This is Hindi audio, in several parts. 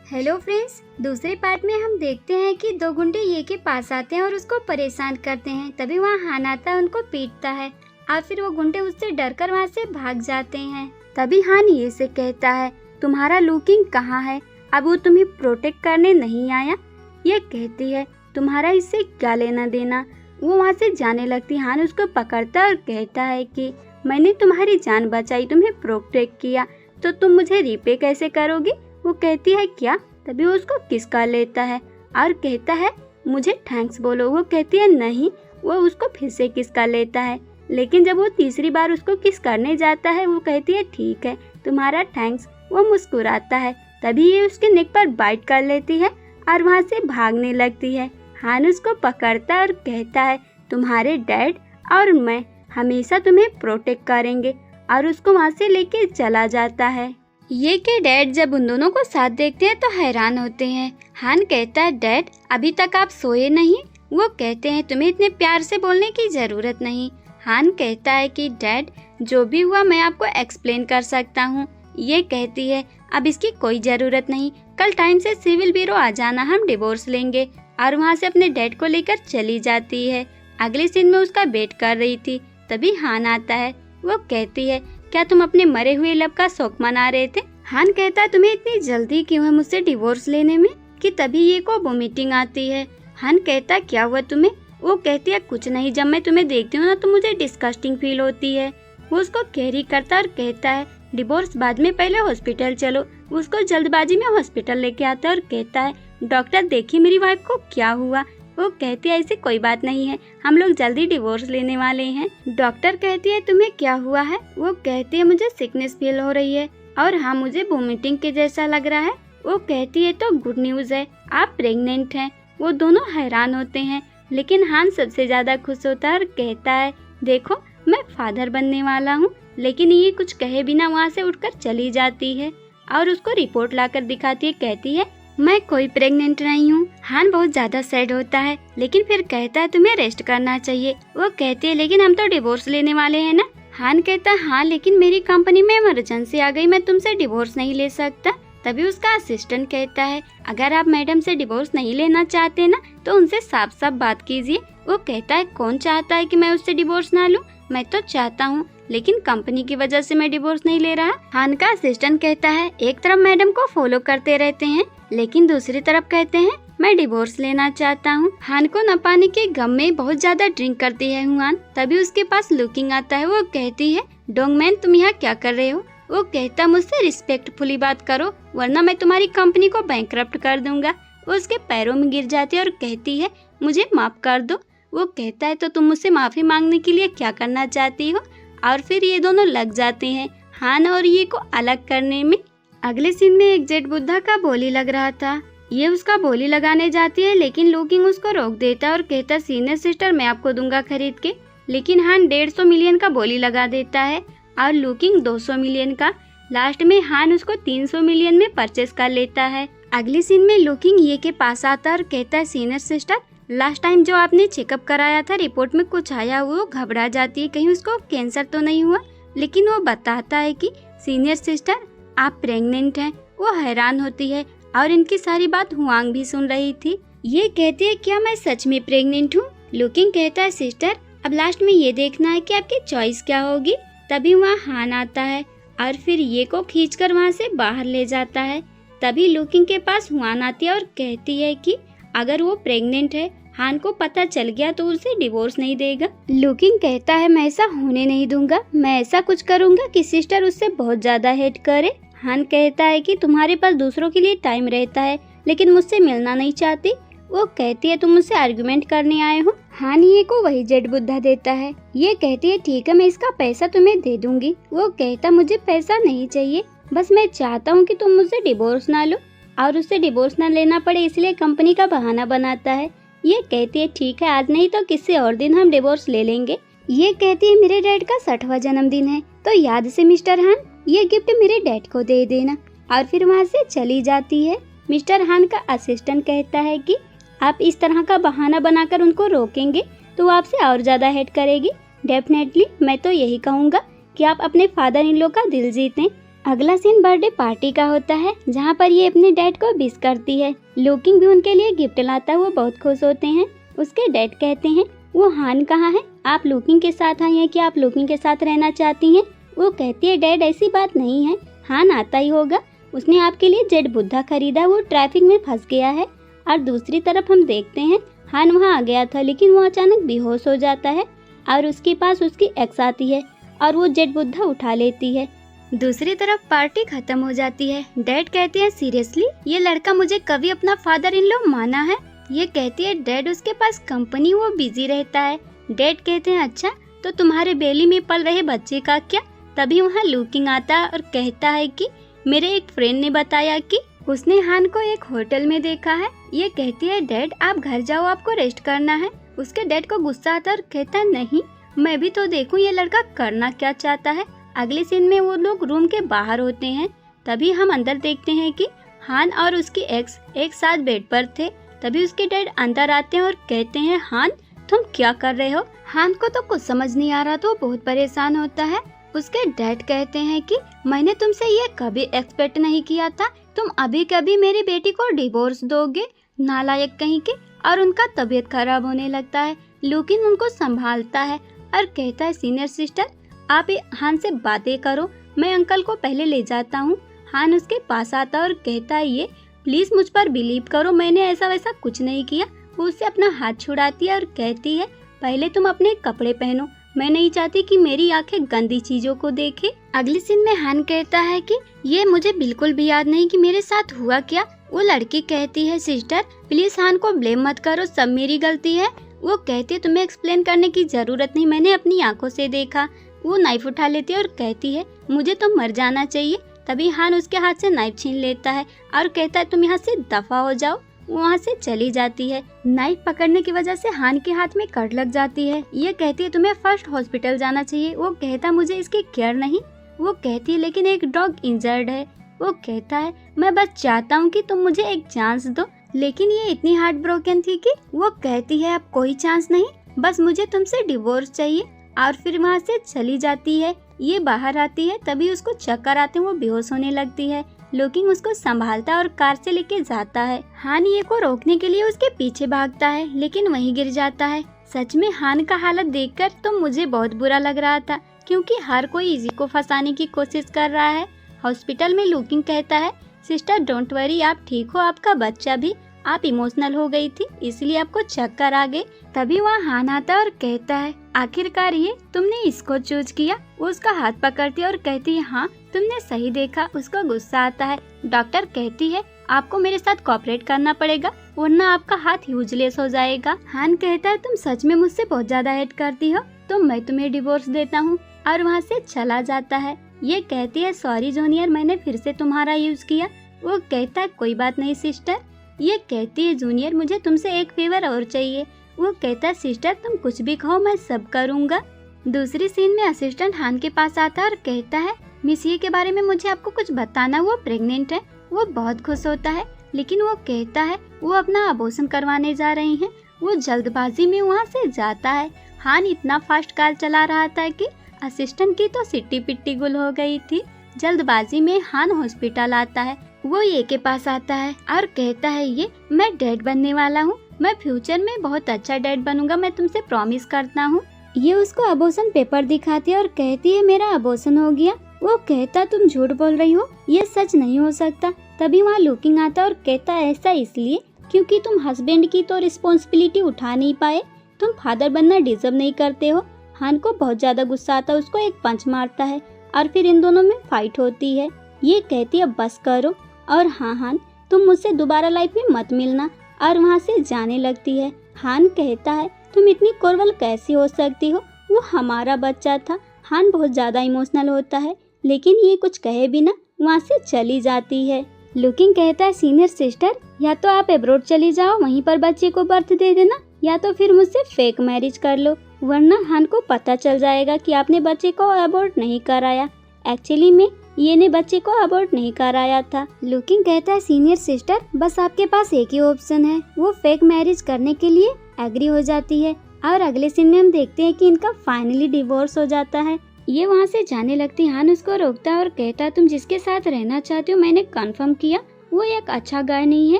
हेलो फ्रेंड्स, दूसरे पार्ट में हम देखते हैं कि दो गुंडे ये के पास आते हैं और उसको परेशान करते हैं। तभी वहाँ हान आता है, उनको पीटता है और फिर वो गुंडे उससे डरकर वहाँ से भाग जाते हैं। तभी हान ये से कहता है, तुम्हारा लुकिंग कहाँ है? अब वो तुम्हें प्रोटेक्ट करने नहीं आया। ये कहती है, तुम्हारा इससे क्या लेना देना। वो वहाँ से जाने लगती। हान उसको पकड़ता है और कहता है कि मैंने तुम्हारी जान बचाई, तुम्हें प्रोटेक्ट किया, तो तुम मुझे रिपे कैसे करोगी? वो कहती है क्या? तभी वो उसको किस कर लेता है और कहता है मुझे थैंक्स बोलो। वो कहती है नहीं। वो उसको फिर से किस कर लेता है, लेकिन जब वो तीसरी बार उसको किस करने जाता है वो कहती है ठीक है, तुम्हारा थैंक्स। वो मुस्कुराता है। तभी ये उसके नेक पर बाइट कर लेती है और वहाँ से भागने लगती है। हान उसको पकड़ता है और कहता है तुम्हारे डैड और मैं हमेशा तुम्हें प्रोटेक्ट करेंगे, और उसको वहाँ से लेके चला जाता है। ये के डैड जब उन दोनों को साथ देखते हैं तो हैरान होते हैं। हान कहता है डैड अभी तक आप सोए नहीं? वो कहते हैं तुम्हें इतने प्यार से बोलने की जरूरत नहीं। हान कहता है कि डैड जो भी हुआ मैं आपको एक्सप्लेन कर सकता हूँ। ये कहती है अब इसकी कोई जरूरत नहीं, कल टाइम से सिविल ब्यूरो आ जाना, हम डिवोर्स लेंगे। और वहाँ से अपने डैड को लेकर चली जाती है। अगले सीन में उसका वेट कर रही थी। तभी हान आता है। वो कहती है क्या तुम अपने मरे हुए लव का शौक मना रहे थे? हान कहता है तुम्हें इतनी जल्दी क्यों है मुझसे डिवोर्स लेने में? कि तभी ये को वो मीटिंग आती है। हान कहता है क्या हुआ तुम्हें? वो कहती है कुछ नहीं, जब मैं तुम्हें देखती हूँ ना तो मुझे डिस्कस्टिंग फील होती है। वो उसको कैरी करता और कहता है डिवोर्स बाद में, पहले हॉस्पिटल चलो। वो उसको जल्दबाजी में हॉस्पिटल लेके आता है और कहता है डॉक्टर देखिए मेरी वाइफ को क्या हुआ। वो कहती है ऐसी कोई बात नहीं है, हम लोग जल्दी डिवोर्स लेने वाले हैं। डॉक्टर कहती है तुम्हें क्या हुआ है? वो कहती है मुझे सिकनेस फील हो रही है और हाँ मुझे वोमिटिंग के जैसा लग रहा है। वो कहती है तो गुड न्यूज है, आप प्रेग्नेंट हैं। वो दोनों हैरान होते हैं, लेकिन हान सबसे ज्यादा खुश होता है और कहता है देखो मैं फादर बनने वाला हूँ। लेकिन ये कुछ कहे बिना वहाँ से उठकर चली जाती है और उसको रिपोर्ट लाकर दिखाती है। कहती है मैं कोई प्रेग्नेंट नहीं हूँ। हान बहुत ज्यादा सैड होता है, लेकिन फिर कहता है तुम्हें रेस्ट करना चाहिए। वो कहती है लेकिन हम तो डिवोर्स लेने वाले हैं ना। हान कहता है हाँ लेकिन मेरी कंपनी में इमरजेंसी आ गई, मैं तुमसे डिवोर्स नहीं ले सकता। तभी उसका असिस्टेंट कहता है अगर आप मैडम से डिवोर्स नहीं लेना चाहते ना तो उनसे साफ साफ बात कीजिए। वो कहता है कौन चाहता है कि मैं उससे डिवोर्स ना लूं? मैं तो चाहता हूँ, लेकिन कंपनी की वजह से मैं डिवोर्स नहीं ले रहा। हान का असिस्टेंट कहता है एक तरफ मैडम को फॉलो करते रहते हैं, लेकिन दूसरी तरफ कहते हैं मैं डिवोर्स लेना चाहता हूँ। हान को न पाने के गम में बहुत ज्यादा ड्रिंक करती है हुआन। तभी उसके पास लुकिंग आता है। वो कहती है डोंग मैन तुम यहाँ क्या कर रहे हो? वो कहता मुझसे रिस्पेक्टफुली बात करो वरना मैं तुम्हारी कंपनी को बैंकरप्ट कर दूंगा। वो उसके पैरों में गिर जाती है और कहती है मुझे माफ कर दो। वो कहता है तो तुम मुझसे माफी मांगने के लिए क्या करना चाहती हो? और फिर ये दोनों लग जाते हैं हान और ये को अलग करने में। अगले सीन में एक जेट बुद्धा का बोली लग रहा था। ये उसका बोली लगाने जाती है, लेकिन लुकिंग उसको रोक देता है और कहता सीनियर सिस्टर मैं आपको दूंगा खरीद के। लेकिन हान 150 मिलियन का बोली लगा देता है और लुकिंग 200 मिलियन का। लास्ट में हान उसको 300 मिलियन में परचेस कर लेता है। अगले सीन में लुकिंग ये के पास आता है और कहता है सीनियर सिस्टर लास्ट टाइम जो आपने चेकअप कराया था रिपोर्ट में कुछ आया हुआ। वो घबरा जाती है कहीं उसको कैंसर तो नहीं हुआ, लेकिन वो बताता है कि सीनियर सिस्टर आप प्रेग्नेंट हैं। वो हैरान होती है और इनकी सारी बात हुआंग भी सुन रही थी। ये कहती है क्या मैं सच में प्रेग्नेंट हूँ? लुकिंग कहता है सिस्टर अब लास्ट में ये देखना है कि आपकी चॉइस क्या होगी। तभी वहाँ हान आता है और फिर ये को खींचकर वहाँ से बाहर ले जाता है। तभी लुकिंग के पास हुआन आती है और कहती है कि अगर वो प्रेग्नेंट है, हान को पता चल गया तो उसे डिवोर्स नहीं देगा। लुकिंग कहता है मैं ऐसा होने नहीं दूंगा, मैं ऐसा कुछ करूंगा कि सिस्टर उससे बहुत ज्यादा हेट करे। हान कहता है कि तुम्हारे पास दूसरों के लिए टाइम रहता है, लेकिन मुझसे मिलना नहीं चाहती। वो कहती है तुम मुझसे आर्गुमेंट करने आए हो। हान ये को वही जेट बुद्धा देता है। ये कहती है ठीक है मैं इसका पैसा तुम्हें दे दूंगी। वो कहता मुझे पैसा नहीं चाहिए, बस मैं चाहता हूँ कि तुम मुझसे डिवोर्स ना लो, और उससे डिवोर्स ना लेना पड़े इसलिए कंपनी का बहाना बनाता है। ये कहती है ठीक है आज नहीं तो किसी और दिन हम डिवोर्स ले लेंगे। ये कहती है मेरे डैड का 60वां जन्मदिन है तो याद से मिस्टर हान ये गिफ्ट मेरे डैड को दे देना। और फिर वहाँ से चली जाती है। मिस्टर हान का असिस्टेंट कहता है कि आप इस तरह का बहाना बनाकर उनको रोकेंगे तो वो आपसे और ज्यादा हेट करेगी। डेफिनेटली मैं तो यही कहूँगा कि आप अपने फादर इन लॉ का दिल जीतें। अगला सीन बर्थडे पार्टी का होता है, जहाँ पर ये अपने डैड को विश करती है। लुकिंग भी उनके लिए गिफ्ट लाता है, वो बहुत खुश होते हैं। उसके डैड कहते हैं, वो हान कहाँ है? आप लुकिंग के साथ आई हैं, क्या आप लुकिंग के साथ रहना चाहती हैं? वो कहती है, डैड ऐसी बात नहीं है, हान आता ही होगा, उसने आपके लिए जेट बुद्धा खरीदा, वो ट्रैफिक में फंस गया है। और दूसरी तरफ हम देखते हैं हान वहाँ आ गया था, लेकिन वो अचानक बेहोश हो जाता है और उसके पास उसकी एक्स आती है और वो जेट बुद्धा उठा लेती है। दूसरी तरफ पार्टी खत्म हो जाती है। डैड कहते हैं, सीरियसली ये लड़का मुझे कभी अपना फादर इन लॉ माना है? ये कहती है, डैड उसके पास कंपनी, वो बिजी रहता है। डैड कहते हैं, अच्छा तो तुम्हारे बेली में पल रहे बच्चे का क्या? तभी वहाँ लुकिंग आता है और कहता है कि मेरे एक फ्रेंड ने बताया कि उसने हान को एक होटल में देखा है। ये कहती है, डैड आप घर जाओ, आपको रेस्ट करना है। उसके डैड को गुस्सा आता है और कहता है, नहीं मैं भी तो देखूं ये लड़का करना क्या चाहता है। अगले सीन में वो लोग रूम के बाहर होते हैं। तभी हम अंदर देखते हैं कि हान और उसकी एक्स एक साथ बेड पर थे। तभी उसके डैड अंदर आते हैं और कहते हैं, हान तुम क्या कर रहे हो? हान को तो कुछ समझ नहीं आ रहा, तो बहुत परेशान होता है। उसके डैड कहते हैं कि मैंने तुमसे ये कभी एक्सपेक्ट नहीं किया था, तुम अभी कभी मेरी बेटी को डिवोर्स दोगे, नालायक कहीं के। और उनका तबीयत खराब होने लगता है। लुकिंग उनको संभालता है और कहता है, सीनियर सिस्टर आप हान से बातें करो, मैं अंकल को पहले ले जाता हूँ। हान उसके पास आता है और कहता है, ये प्लीज मुझ पर बिलीव करो, मैंने ऐसा वैसा कुछ नहीं किया। वो उससे अपना हाथ छुड़ाती है और कहती है, पहले तुम अपने कपड़े पहनो, मैं नहीं चाहती कि मेरी आंखें गंदी चीजों को देखे। अगले सीन में हान कहता है कि ये मुझे बिल्कुल भी याद नहीं कि मेरे साथ हुआ क्या। वो लड़की कहती है, सिस्टर प्लीज हान को ब्लेम मत करो, सब मेरी गलती है। वो कहती है, तुम्हें एक्सप्लेन करने की जरूरत नहीं, मैंने अपनी आंखों से देखा। वो नाइफ उठा लेती है और कहती है, मुझे तो मर जाना चाहिए। तभी हान उसके हाथ से नाइफ छीन लेता है और कहता है, तुम यहाँ से दफा हो जाओ। वहाँ से चली जाती है। नाइफ पकड़ने की वजह से हान के हाथ में कट लग जाती है। ये कहती है, तुम्हें फर्स्ट हॉस्पिटल जाना चाहिए। वो कहता, मुझे इसकी केयर नहीं। वो कहती है, लेकिन एक डॉग इंजर्ड है। वो कहता है, मैं बस चाहता हूँ कि तुम मुझे एक चांस दो। लेकिन ये इतनी हार्ट ब्रोकन थी कि वो कहती है, अब कोई चांस नहीं, बस मुझे तुमसे डिवोर्स चाहिए। और फिर वहाँ से चली जाती है। ये बाहर आती है, तभी उसको चक्कर आते हैं, वो बेहोश होने लगती है। लुकिंग उसको संभालता और कार से लेके जाता है। हान ये को रोकने के लिए उसके पीछे भागता है, लेकिन वहीं गिर जाता है। सच में हान का हालत देखकर तो मुझे बहुत बुरा लग रहा था, क्योंकि हर कोई इसी को फंसाने की कोशिश कर रहा है। हॉस्पिटल में लुकिंग कहता है, सिस्टर डोंट वरी, आप ठीक हो, आपका बच्चा भी, आप इमोशनल हो गई थी इसलिए आपको चक्कर आ गए। तभी वहाँ हान आता और कहता है, आखिरकार ये तुमने इसको चूज किया। वो उसका हाथ पकड़ती है और कहती है, हाँ तुमने सही देखा। उसको गुस्सा आता है। डॉक्टर कहती है, आपको मेरे साथ कोऑपरेट करना पड़ेगा, वरना आपका हाथ यूजलेस हो जाएगा। हान कहता है, तुम सच में मुझसे बहुत ज्यादा हेट करती हो, तो मैं तुम्हें डिवोर्स देता हूँ। और वहाँ से चला जाता है। ये कहती है, सॉरी जूनियर, मैंने फिर से तुम्हारा यूज किया। वो कहता है, कोई बात नहीं सिस्टर। ये कहती है, जूनियर मुझे तुमसे एक फेवर और चाहिए। वो कहता है, सिस्टर तुम कुछ भी कहो, मैं सब करूँगा। दूसरी सीन में असिस्टेंट हान के पास आता है और कहता है, मिस ये के बारे में मुझे आपको कुछ बताना, वो प्रेग्नेंट है। वो बहुत खुश होता है, लेकिन वो कहता है वो अपना अबॉर्शन करवाने जा रही हैं। वो जल्दबाजी में वहाँ से जाता है। हान इतना फास्ट कार चला रहा था कि असिस्टेंट की तो सिट्टी पिट्टी गुल हो गई थी। जल्दबाजी में हान हॉस्पिटल आता है। वो ये के पास आता है और कहता है, ये मैं डैड बनने वाला हूँ, मैं फ्यूचर में बहुत अच्छा डैड बनूंगा, मैं तुमसे प्रॉमिस करता हूँ। ये उसको अबॉर्शन पेपर दिखाती है और कहती है, मेरा अबॉर्शन हो गया। वो कहता, तुम झूठ बोल रही हो, ये सच नहीं हो सकता। तभी वहाँ लुकिंग आता और कहता, ऐसा इसलिए क्योंकि तुम हस्बैंड की तो रिस्पॉन्सिबिलिटी उठा नहीं पाए, तुम फादर बनना डिजर्व नहीं करते हो। हान को बहुत ज्यादा गुस्सा आता है, उसको एक पंच मारता है और फिर इन दोनों में फाइट होती है। ये कहती है, बस करो और हाँ हान तुम मुझसे दोबारा लाइफ में मत मिलना। और वहाँ से जाने लगती है। हान कहता है, तुम इतनी कोरवल कैसी हो सकती हो, वो हमारा बच्चा था। हान बहुत ज्यादा इमोशनल होता है, लेकिन ये कुछ कहे बिना वहाँ से चली जाती है। लुकिंग कहता है, सीनियर सिस्टर या तो आप अब्रॉड चली जाओ, वहीं पर बच्चे को बर्थ दे देना, या तो फिर मुझसे फेक मैरिज कर लो, वरना हान को पता चल जाएगा कि आपने बच्चे को अबॉर्ट नहीं कराया। एक्चुअली में ये ने बच्चे को अबॉर्ट नहीं कराया था। लुकिंग कहता है, सीनियर सिस्टर बस आपके पास एक ही ऑप्शन है। वो फेक मैरिज करने के लिए एग्री हो जाती है। और अगले सीन में हम देखते हैं कि इनका फाइनली डिवोर्स हो जाता है। ये वहाँ से जाने लगती। हान उसको रोकता है और कहता है तुम जिसके साथ रहना चाहते हो मैंने कंफर्म किया वो एक अच्छा गाय नहीं है,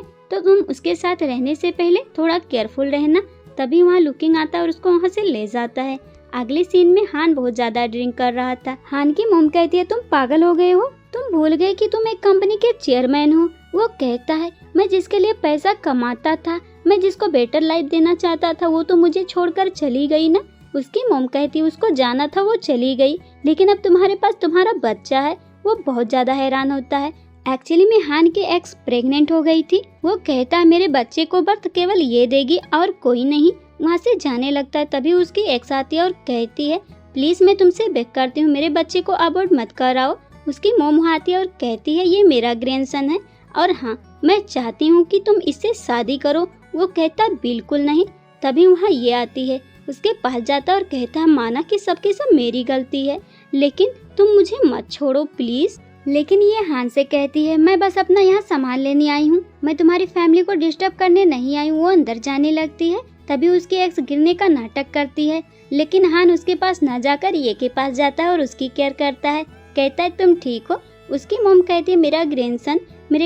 तो तुम उसके साथ रहने से पहले थोड़ा केयरफुल रहना। तभी वहाँ लुकिंग आता है और उसको वहाँ से ले जाता है। अगले सीन में हान बहुत ज्यादा ड्रिंक कर रहा था। हान की मॉम कहती है तुम पागल हो गए हो, तुम भूल गए कि तुम एक कंपनी के चेयरमैन हो। वो कहता है मैं जिसके लिए पैसा कमाता था, मैं जिसको बेटर लाइफ देना चाहता था, वो तो मुझे छोड़कर चली गई ना। उसकी मॉम कहती है उसको जाना था वो चली गई, लेकिन अब तुम्हारे पास तुम्हारा बच्चा है। वो बहुत ज्यादा हैरान होता है। एक्चुअली में हान की एक्स प्रेग्नेंट हो गई थी। वो कहता है मेरे बच्चे को बर्थ केवल ये देगी और कोई नहीं। वहाँ से जाने लगता है। तभी उसकी एक्स आती है और कहती है प्लीज मैं तुमसे बेग करती हूँ मेरे बच्चे को अबॉर्ट मत कराओ। उसकी मॉम वहाँ आती है और कहती है ये मेरा ग्रैंडसन है और हाँ मैं चाहती हूँ कि तुम इससे शादी करो। वो कहता है बिल्कुल नहीं। तभी वहाँ ये आती है, उसके पास जाता है और कहता है माना कि सबकी सब मेरी गलती है, लेकिन तुम मुझे मत छोड़ो प्लीज। लेकिन ये हान से कहती है मैं बस अपना यहाँ सामान लेने आई हूँ, मैं तुम्हारी फैमिली को डिस्टर्ब करने नहीं आई हूँ। वो अंदर जाने लगती है। तभी उसकी एक्स गिरने का नाटक करती है, लेकिन हान उसके पास न जाकर ये के पास जाता है और उसकी केयर करता है। कहता है तुम ठीक हो। उसकी मॉम कहती है मेरे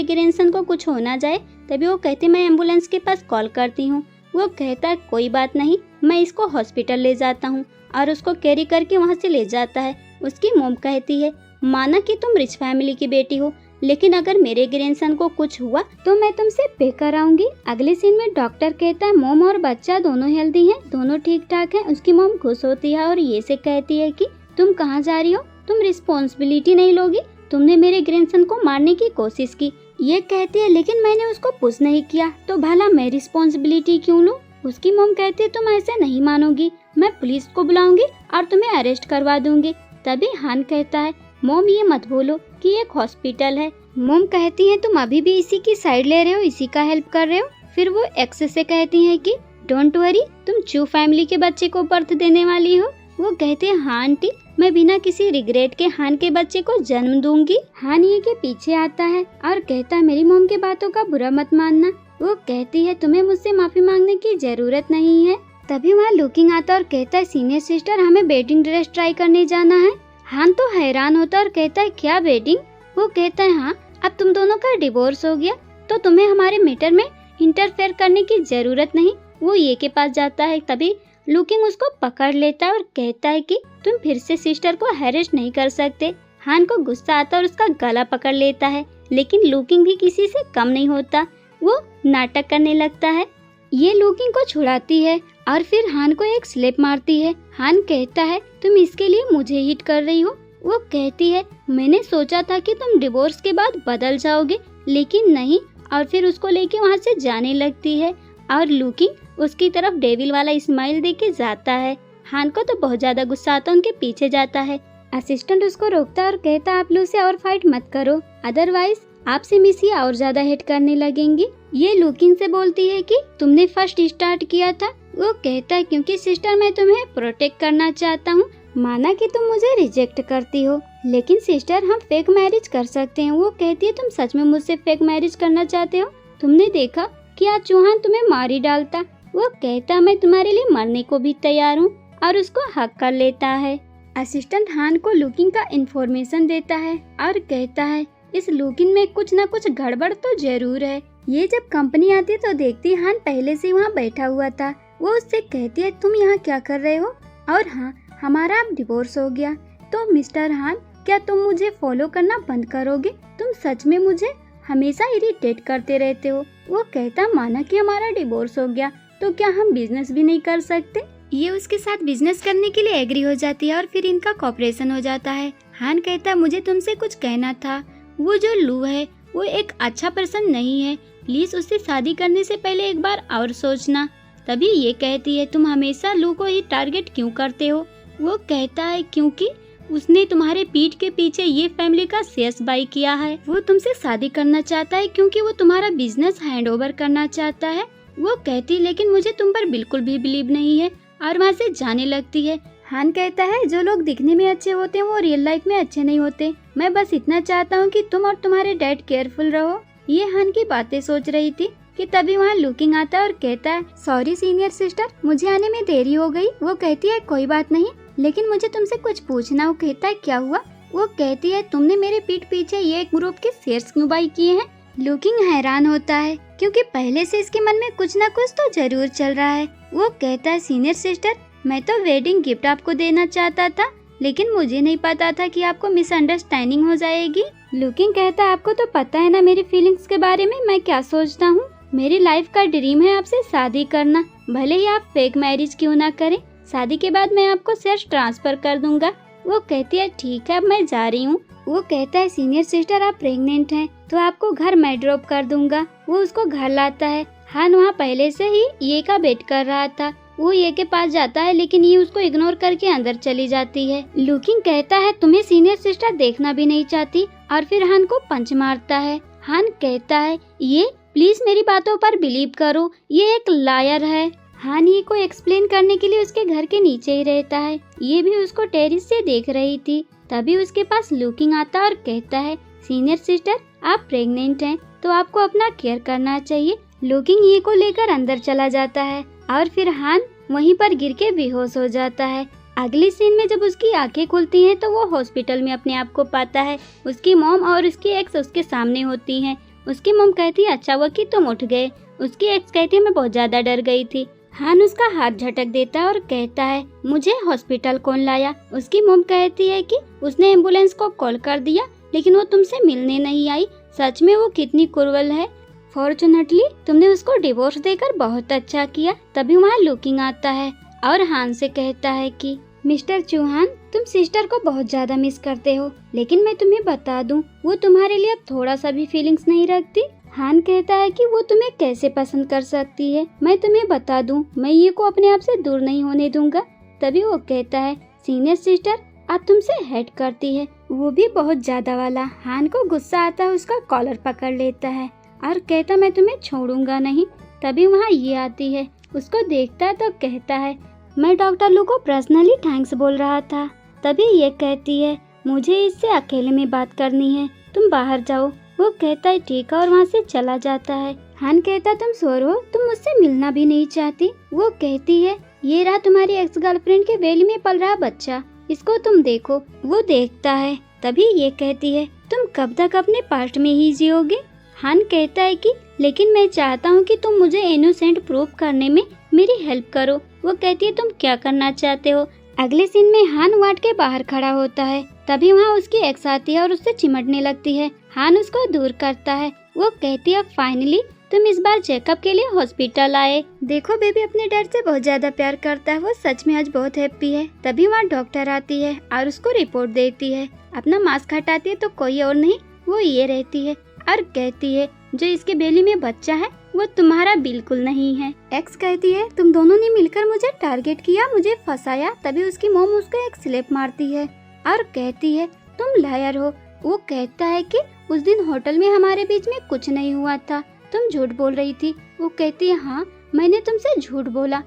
ग्रैंडसन को कुछ हो ना जाए। तभी वो कहते मैं एम्बुलेंस के पास कॉल करती हूँ। वो कहता है कोई बात नहीं, मैं इसको हॉस्पिटल ले जाता हूँ और उसको कैरी करके वहाँ से ले जाता है। उसकी मॉम कहती है माना कि तुम रिच फैमिली की बेटी हो, लेकिन अगर मेरे ग्रैंडसन को कुछ हुआ तो मैं तुमसे पे कराऊंगी। अगले सीन में डॉक्टर कहता है मॉम और बच्चा दोनों हेल्दी हैं, दोनों ठीक ठाक हैं। उसकी मॉम खुश होती है और ये से कहती है कि तुम कहाँ जा रही हो, तुम रिस्पॉन्सिबिलिटी नहीं लोगी, तुमने मेरे ग्रैंडसन को मारने की कोशिश की। ये कहती है लेकिन मैंने उसको पुश नहीं किया, तो भला मैं रिस्पॉन्सिबिलिटी क्यों लूं। उसकी मॉम कहती है तुम ऐसे नहीं मानोगी, मैं पुलिस को बुलाऊंगी और तुम्हें अरेस्ट करवा दूंगी। तभी हान कहता है मॉम ये मत बोलो कि एक हॉस्पिटल है। मॉम कहती है तुम अभी भी इसी की साइड ले रहे हो, इसी का हेल्प कर रहे हो। फिर वो एक्स से कहती है कि डोंट वरी, तुम चू फैमिली के बच्चे को बर्थ देने वाली हो। वो कहते हैं हाँ आंटी, मैं बिना किसी रिग्रेट के हान के बच्चे को जन्म दूंगी। हान ये के पीछे आता है और कहता है मेरी मॉम की बातों का बुरा मत मानना। वो कहती है तुम्हें मुझसे माफी मांगने की जरूरत नहीं है। तभी वहाँ लुकिंग आता और कहता है सीनियर सिस्टर हमें वेडिंग ड्रेस ट्राई करने जाना है। हान तो हैरान होता और कहता है क्या वेडिंग। वो कहता है हाँ अब तुम दोनों का डिवोर्स हो गया तो तुम्हें हमारे मैटर में इंटरफेयर करने की जरूरत नहीं। वो ये के पास जाता है। तभी लुकिंग उसको पकड़ लेता है और कहता है कि तुम फिर से सिस्टर को हैरेस नहीं कर सकते। हान को गुस्सा आता और उसका गला पकड़ लेता है, लेकिन लुकिंग भी किसी से कम नहीं होता। वो नाटक करने लगता है। ये लुकिंग को छुड़ाती है और फिर हान को एक स्लैप मारती है। हान कहता है तुम इसके लिए मुझे हिट कर रही हो। वो कहती है मैंने सोचा था कि तुम डिवोर्स के बाद बदल जाओगे, लेकिन नहीं। और फिर उसको लेके वहाँ से जाने लगती है और लुकिंग उसकी तरफ डेविल वाला स्माइल देके जाता है। हान को तो बहुत ज्यादा गुस्सा आता, उनके पीछे जाता है। असिस्टेंट उसको रोकता है और कहता है आप लोग से और फाइट मत करो, अदरवाइज आपसे मिसी और ज्यादा हिट करने लगेंगी। ये लुकिंग से बोलती है कि तुमने फर्स्ट स्टार्ट किया था। वो कहता है क्योंकि सिस्टर मैं तुम्हें प्रोटेक्ट करना चाहता हूँ। माना कि तुम मुझे रिजेक्ट करती हो, लेकिन सिस्टर हम फेक मैरिज कर सकते हैं। वो कहती है तुम सच में मुझसे फेक मैरिज करना चाहते हो? तुमने देखा कि आज चौहान तुम्हें मार ही डालता। वो कहता मैं तुम्हारे लिए मरने को भी तैयार हूँ और उसको हक कर लेता है। असिस्टेंट हान को लुकिंग का इंफॉर्मेशन देता है और कहता है इस लुकिंग में कुछ न कुछ गड़बड़ तो जरूर है। ये जब कंपनी आती है तो देखती हान पहले से वहाँ बैठा हुआ था। वो उससे कहती है तुम यहाँ क्या कर रहे हो, और हाँ हमारा अब डिवोर्स हो गया, तो मिस्टर हान क्या तुम मुझे फॉलो करना बंद करोगे? तुम सच में मुझे हमेशा इरिटेट करते रहते हो। वो कहता माना कि हमारा डिवोर्स हो गया तो क्या हम बिजनेस भी नहीं कर सकते? ये उसके साथ बिजनेस करने के लिए एग्री हो जाती है और फिर इनका कॉपरेशन हो जाता है। हान कहता मुझे तुमसे कुछ कहना था, वो जो लू है वो एक अच्छा पर्सन नहीं है, प्लीज उससे शादी करने से पहले एक बार और सोचना। तभी ये कहती है तुम हमेशा लू को ही टारगेट क्यों करते हो? वो कहता है क्योंकि उसने तुम्हारे पीठ के पीछे ये फैमिली का शेयर्स बाई किया है। वो तुमसे शादी करना चाहता है क्योंकि वो तुम्हारा बिजनेस हैंड ओवर करना चाहता है। वो कहती लेकिन मुझे तुम पर बिल्कुल भी बिलीव नहीं है और वहाँ से जाने लगती है। हान कहता है जो लोग दिखने में अच्छे होते हैं वो रियल लाइफ में अच्छे नहीं होते। मैं बस इतना चाहता हूँ कि तुम और तुम्हारे डैड केयरफुल रहो। ये हान की बातें सोच रही थी कि तभी वहाँ लुकिंग आता है और कहता है सॉरी सीनियर सिस्टर, मुझे आने में देरी हो गई। वो कहती है कोई बात नहीं, लेकिन मुझे तुमसे कुछ पूछना। वो कहता है क्या हुआ? वो कहती है तुमने मेरे पीठ पीछे ये ग्रुप के शेयर्स क्यों बाई किए हैं? लुकिंग हैरान होता है क्योंकि पहले से इसके मन में कुछ न कुछ तो जरूर चल रहा है। वो कहता है सीनियर सिस्टर, मैं तो वेडिंग गिफ्ट आपको देना चाहता था, लेकिन मुझे नहीं पता था कि आपको मिसअंडरस्टैंडिंग हो जाएगी। लुकिंग कहता है आपको तो पता है ना मेरी फीलिंग्स के बारे में मैं क्या सोचता हूँ। मेरी लाइफ का ड्रीम है आपसे शादी करना, भले ही आप फेक मैरिज क्यों ना करें। शादी के बाद मैं आपको शेयर्स ट्रांसफर कर दूंगा। वो कहती है ठीक है, अब मैं जा रही हूँ। वो कहता है सीनियर सिस्टर आप प्रेग्नेंट हैं तो आपको घर मैं ड्रॉप कर दूंगा। वो उसको घर लाता है। हान वहाँ पहले से ही ये का वेट कर रहा था। वो ये के पास जाता है लेकिन ये उसको इग्नोर करके अंदर चली जाती है। लुकिंग कहता है तुम्हें सीनियर सिस्टर देखना भी नहीं चाहती और फिर हान को पंच मारता है। हान कहता है ये प्लीज मेरी बातों पर बिलीव करो, ये एक लायर है। हान ये को एक्सप्लेन करने के लिए उसके घर के नीचे ही रहता है। ये भी उसको टेरिस से देख रही थी। तभी उसके पास लुकिंग आता और कहता है सीनियर सिस्टर आप प्रेग्नेंट हैं तो आपको अपना केयर करना चाहिए। लुकिंग ये को लेकर अंदर चला जाता है और फिर हान वहीं पर गिर के बेहोश हो जाता है। अगली सीन में जब उसकी आंखें खुलती हैं तो वो हॉस्पिटल में अपने आप को पाता है। उसकी मॉम और उसकी एक्स उसके सामने होती हैं। उसकी मॉम कहती है अच्छा हुआ कि तुम उठ गए। उसकी एक्स कहती है मैं बहुत ज्यादा डर गई थी। हान उसका हाथ झटक देता है और कहता है मुझे हॉस्पिटल कौन लाया? उसकी मॉम कहती है कि उसने एम्बुलेंस को कॉल कर दिया लेकिन वो तुमसे मिलने नहीं आई। सच में वो कितनी क्रूअल है। फॉर्चुनेटली तुमने उसको डिवोर्स देकर बहुत अच्छा किया। तभी वहाँ लुकिंग आता है और हान से कहता है कि मिस्टर चौहान तुम सिस्टर को बहुत ज्यादा मिस करते हो, लेकिन मैं तुम्हें बता दूं वो तुम्हारे लिए अब थोड़ा सा भी फीलिंग्स नहीं रखती। हान कहता है कि वो तुम्हें कैसे पसंद कर सकती है, मैं तुम्हें बता दूं मैं ये को अपने आप से दूर नहीं होने दूंगा। तभी वो कहता है सीनियर सिस्टर आप तुमसे हेट करती है, वो भी बहुत ज्यादा वाला। हान को गुस्सा आता है, उसका कॉलर पकड़ लेता है और कहता मैं तुम्हें छोड़ूंगा नहीं। तभी वहाँ ये आती है, उसको देखता है तो कहता है मैं डॉक्टर लू को पर्सनली थैंक्स बोल रहा था। तभी ये कहती है मुझे इससे अकेले में बात करनी है, तुम बाहर जाओ। वो कहता है ठीक है और वहाँ से चला जाता है। हान कहता तुम श्योर हो तुम मुझसे मिलना भी नहीं चाहती? वो कहती है ये रहा तुम्हारी एक्स गर्लफ्रेंड के बेली में पल रहा बच्चा, इसको तुम देखो। वो देखता है। तभी ये कहती है तुम कब तक अपने पास्ट में ही जियोगे? हान कहता है कि लेकिन मैं चाहता हूँ कि तुम मुझे इनोसेंट प्रूव करने में मेरी हेल्प करो। वो कहती है तुम क्या करना चाहते हो? अगले सीन में हान वार्ड के बाहर खड़ा होता है। तभी वहाँ उसकी एक्स आती है और उससे चिमटने लगती है। हान उसको दूर करता है। वो कहती है फाइनली तुम इस बार चेकअप के लिए हॉस्पिटल आए। देखो बेबी अपने डैड से बहुत ज्यादा प्यार करता है, वो सच में आज बहुत हैप्पी है। तभी वहाँ डॉक्टर आती है और उसको रिपोर्ट देती है। अपना मास्क हटाती है तो कोई और नहीं वो ये रहती है और कहती है जो इसके बेली में बच्चा है वो तुम्हारा बिल्कुल नहीं है। एक्स कहती है तुम दोनों ने मिलकर मुझे टारगेट किया, मुझे फंसाया। तभी उसकी मॉम उसको एक स्लैप मारती है और कहती है तुम लायर हो। वो कहता है कि उस दिन होटल में हमारे बीच में कुछ नहीं हुआ था, तुम झूठ बोल रही थी। वो कहती है हाँ मैंने तुमसे झूठ बोला।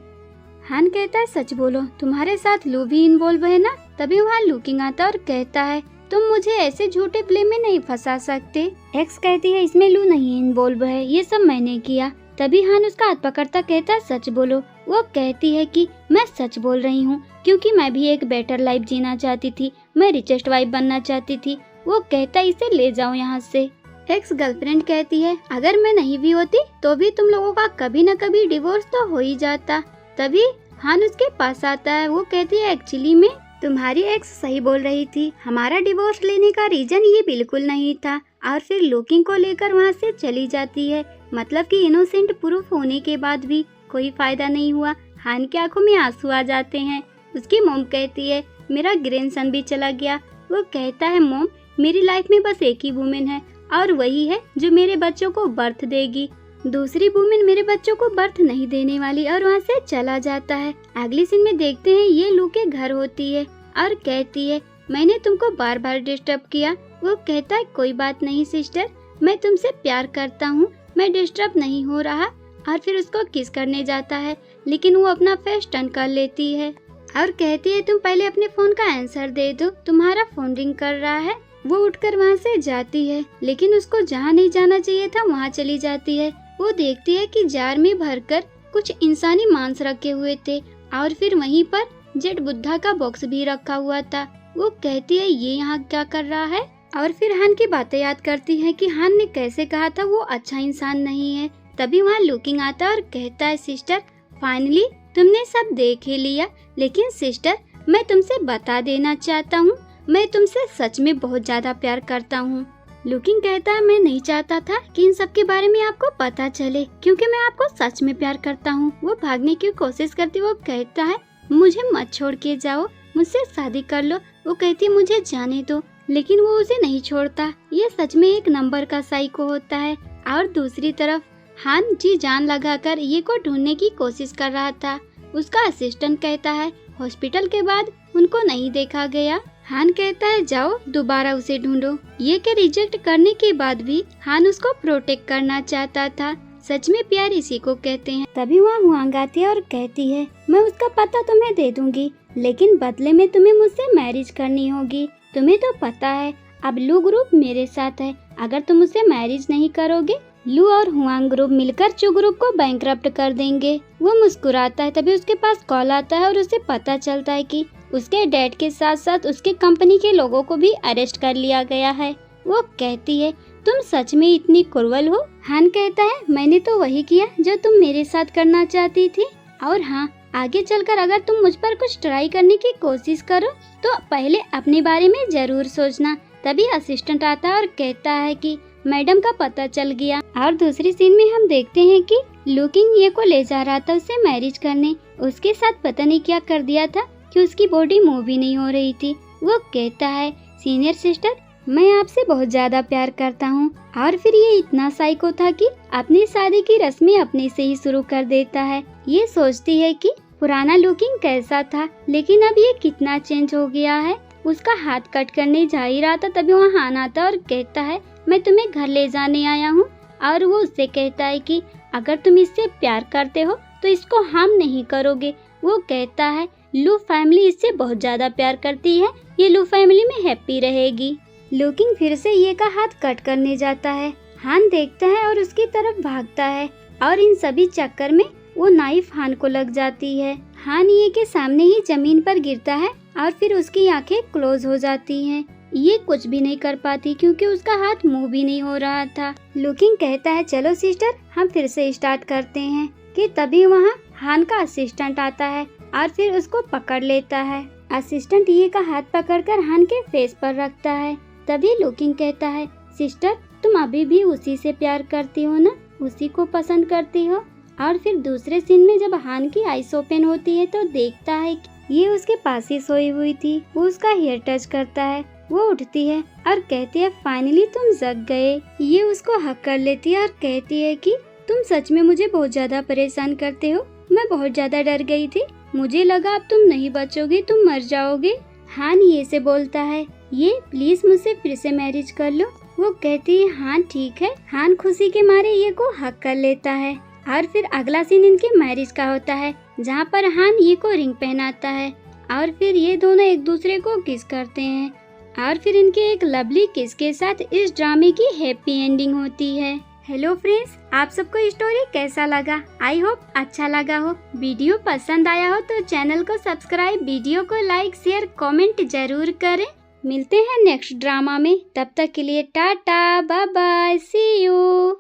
हान कहता है सच बोलो, तुम्हारे साथ लू भी इन्वॉल्व है ना? तभी वहाँ लुकिंग आता और कहता है तुम मुझे ऐसे झूठे ब्लेम में नहीं फंसा सकते। एक्स कहती है इसमें लू नहीं इन्वॉल्व है, ये सब मैंने किया। तभी हान उसका हाथ पकड़ता कहता है सच बोलो। वो कहती है कि मैं सच बोल रही हूँ क्योंकि मैं भी एक बेटर लाइफ जीना चाहती थी, मैं रिचेस्ट वाइफ बनना चाहती थी। वो कहता है इसे ले जाओ यहाँ से। एक्स गर्लफ्रेंड कहती है अगर मैं नहीं भी होती तो भी तुम लोगों का कभी न कभी डिवोर्स तो हो ही जाता। तभी हान उसके पास आता है। वो कहती है एक्चुअली में तुम्हारी एक्स सही बोल रही थी, हमारा डिवोर्स लेने का रीजन ये बिल्कुल नहीं था। और फिर लुकिंग को लेकर वहाँ से चली जाती है। मतलब कि इनोसेंट प्रूफ होने के बाद भी कोई फायदा नहीं हुआ। हान की आंखों में आंसू आ जाते हैं। उसकी मॉम कहती है मेरा ग्रैंडसन भी चला गया। वो कहता है मॉम मेरी लाइफ में बस एक ही वुमेन है और वही है जो मेरे बच्चों को बर्थ देगी, दूसरी वुमेन मेरे बच्चों को बर्थ नहीं देने वाली। और वहाँ से चला जाता है। अगली सीन में देखते हैं ये लू के घर होती है और कहती है मैंने तुमको बार बार डिस्टर्ब किया। वो कहता है कोई बात नहीं सिस्टर, मैं तुमसे प्यार करता हूँ, मैं डिस्टर्ब नहीं हो रहा। और फिर उसको किस करने जाता है लेकिन वो अपना फेस टर्न कर लेती है और कहती है तुम पहले अपने फोन का आंसर दे दो, तुम्हारा फोन रिंग कर रहा है। वो उठकर वहाँ से जाती है लेकिन उसको जहाँ नहीं जाना चाहिए था वहाँ चली जाती है। वो देखती है कि जार में भरकर कुछ इंसानी मांस रखे हुए थे और फिर वहीं पर जेड बुद्धा का बॉक्स भी रखा हुआ था। वो कहती है ये यहाँ क्या कर रहा है, और फिर हान की बातें याद करती है कि हान ने कैसे कहा था वो अच्छा इंसान नहीं है। तभी वहाँ लुकिंग आता है और कहता है सिस्टर फाइनली तुमने सब देख ही लिया, लेकिन सिस्टर मैं तुमसे बता देना चाहता हूँ मैं तुमसे सच में बहुत ज्यादा प्यार करता हूँ। लुकिंग कहता है मैं नहीं चाहता था कि इन सब के बारे में आपको पता चले, क्योंकि मैं आपको सच में प्यार करता हूँ। वो भागने की कोशिश करती, वो कहता है मुझे मत छोड़ के जाओ, मुझसे शादी कर लो। वो कहती है मुझे जाने दो, लेकिन वो उसे नहीं छोड़ता। ये सच में एक नंबर का साइको होता है। और दूसरी तरफ हान जी जान लगाकर ये को ढूंढने की कोशिश कर रहा था। उसका असिस्टेंट कहता है हॉस्पिटल के बाद उनको नहीं देखा गया। हान कहता है जाओ दोबारा उसे ढूंढो। ये के रिजेक्ट करने के बाद भी हान उसको प्रोटेक्ट करना चाहता था। सच में प्यार इसी को कहते हैं। तभी वहाँ हुआंग आती है और कहती है मैं उसका पता तुम्हें दे दूंगी, लेकिन बदले में तुम्हें मुझसे मैरिज करनी होगी। तुम्हें तो पता है अब लू ग्रुप मेरे साथ है, अगर तुम मुझसे मैरिज नहीं करोगे लू और हुआंग ग्रुप मिलकर चू ग्रुप को बैंकरप्ट कर देंगे। वो मुस्कुराता है। तभी उसके पास कॉल आता है और उसे पता चलता है कि उसके डैड के साथ साथ उसके कंपनी के लोगों को भी अरेस्ट कर लिया गया है। वो कहती है तुम सच में इतनी क्रूअल हो। हान कहता है मैंने तो वही किया जो तुम मेरे साथ करना चाहती थी, और हाँ आगे चलकर अगर तुम मुझ पर कुछ ट्राई करने की कोशिश करो तो पहले अपने बारे में जरूर सोचना। तभी असिस्टेंट आता है और कहता है कि मैडम का पता चल गया। और दूसरी सीन में हम देखते हैं कि लुकिंग ये को ले जा रहा था उससे मैरिज करने। उसके साथ पता नहीं क्या कर दिया था कि उसकी बॉडी मूव भी नहीं हो रही थी। वो कहता है सीनियर सिस्टर मैं आपसे बहुत ज्यादा प्यार करता हूँ। और फिर ये इतना साइको था कि अपनी शादी की रस्में अपने से ही शुरू कर देता है। ये सोचती है कि पुराना लुकिंग कैसा था, लेकिन अब ये कितना चेंज हो गया है। उसका हाथ कट करने जा ही रहा था, तभी वहाँ हान आता और कहता है मैं तुम्हें घर ले जाने आया हूँ। और वो उससे कहता है कि अगर तुम इससे प्यार करते हो तो इसको हार्म नहीं करोगे। वो कहता है लू फैमिली इससे बहुत ज्यादा प्यार करती है, ये लू फैमिली में हैप्पी रहेगी। लुकिंग फिर से ये का हाथ कट करने जाता है। हान देखता है और उसकी तरफ भागता है, और इन सभी चक्कर में वो नाइफ हान को लग जाती है। हान ये के सामने ही जमीन पर गिरता है और फिर उसकी आंखें क्लोज हो जाती हैं। ये कुछ भी नहीं कर पाती क्योंकि उसका हाथ मूव भी नहीं हो रहा था। लुकिंग कहता है चलो सिस्टर हम फिर से स्टार्ट करते हैं। कि तभी वहाँ हान का असिस्टेंट आता है और फिर उसको पकड़ लेता है। असिस्टेंट ये का हाथ पकड़कर हान के फेस पर रखता है। तभी लुकिंग कहता है सिस्टर तुम अभी भी उसी से प्यार करती हो ना, उसी को पसंद करती हो। और फिर दूसरे सीन में जब हान की आईज ओपन होती है तो देखता है कि ये उसके पास ही सोई हुई थी। वो उसका हेयर टच करता है। वो उठती है और कहती है फाइनली तुम जग गए। ये उसको हक कर लेती है और कहती है कि तुम सच में मुझे बहुत ज्यादा परेशान करते हो। मैं बहुत ज्यादा डर गई थी, मुझे लगा अब तुम नहीं बचोगे, तुम मर जाओगे। हान ये से बोलता है ये प्लीज मुझसे फिर से मैरिज कर लो। वो कहती है हाँ ठीक है। हान खुशी के मारे ये को हक कर लेता है। और फिर अगला सीन इनके मैरिज का होता है, जहाँ पर हान ये को रिंग पहनाता है और फिर ये दोनों एक दूसरे को किस करते हैं। और फिर इनके एक लवली किस के साथ इस ड्रामे की हैप्पी एंडिंग होती है। हेलो फ्रेंड्स, आप सबको स्टोरी कैसा लगा? आई होप अच्छा लगा हो। वीडियो पसंद आया हो तो चैनल को सब्सक्राइब, वीडियो को लाइक, शेयर, कमेंट जरूर करें। मिलते हैं नेक्स्ट ड्रामा में, तब तक के लिए tata, bye bye, see you.